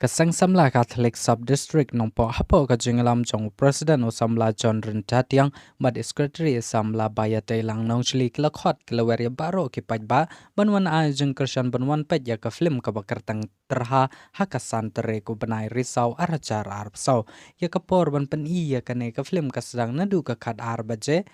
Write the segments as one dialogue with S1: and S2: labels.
S1: Kasang Samla Catholic Sub-District Nongpoh Hapo ka Jingalam Jong President o Samla John Rintatiang Mad Secretary Samla Bayate Lang Nongchli Klakhot Klaweria Baro Kipajba Banwan Ai Jeng Krishan Banwan Pet ya ka Phlim TYRHA Hakasan Tarik o Banai Risaw Arajar Arbsaw ya ka por ban pen iya kane ka Phlim kasadang nadu ka khat arbaje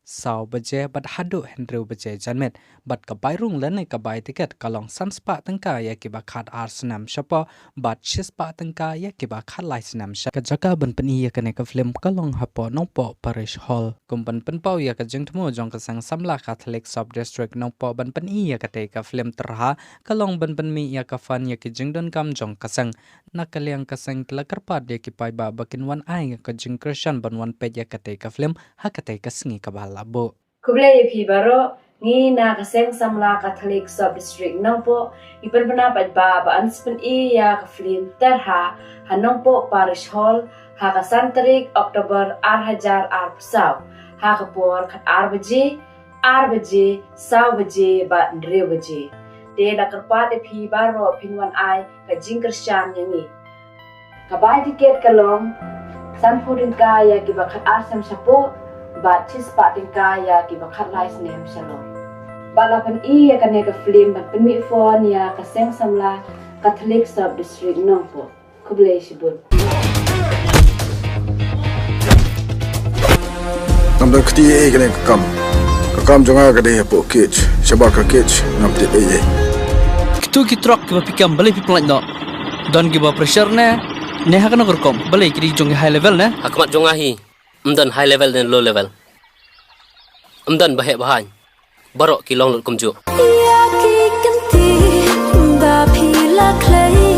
S1: saw baje bat hadu Henry baje janmet bat ka bayrung lane ka bay tiket kalong sanspa tangka ya kiba khat Snem shapoh bat shispa tangka ya kiba khat lai Snem ka jaka ban pen iya kane ka Phlim kalong hapo Nongpoh Parish Hall kumpan penpau ya ka jengtmo jong kasang Samla Catholic Sub-District Nongpoh ban pen iya ka te ka Phlim TYRHA kalong ban pen mi ya ka fan ya ki jengdon kam jong kasang nakaliang kasang kilakarpat ya ki pai ba bakin wan ai ka jeng Christian ban wan pet ya ka te ka Phlim hakate kasingi kabalabo.
S2: Khublei Shibun ni na kaseng Samla Catholic Sub-District Nongpoh ipan penapat ba anspen iya ka Phlim TYRHA ha Nongpoh Parish Hall ha ka Tarik Oktober 2024 ha ka por khat 8 baje saw baje ba 3 baje de la karpat phi baro pinwan ai ka jing Christian yangi ka bai tiket kalong san pudin kaya ki ba khat asam shapoh ba tis pating kaya ki ba khat lai Snem shalom balapan iya kane ka Phlim ban pemi phone ya ka seng Samla Catholic Sub-District Nongpoh Parish Shibun
S3: Namda keti kane kakam jonga ka de po kich shabaka kich namte ye
S4: Kitu kitrok ki pikam bale people no don ki ba pressure ne hakana korkom bale ki jong high level ne
S5: Hakmat jongahi umdan high level dan low level umdan bahek bahan barok ki long lut kumju
S6: Ba Pule.Khublei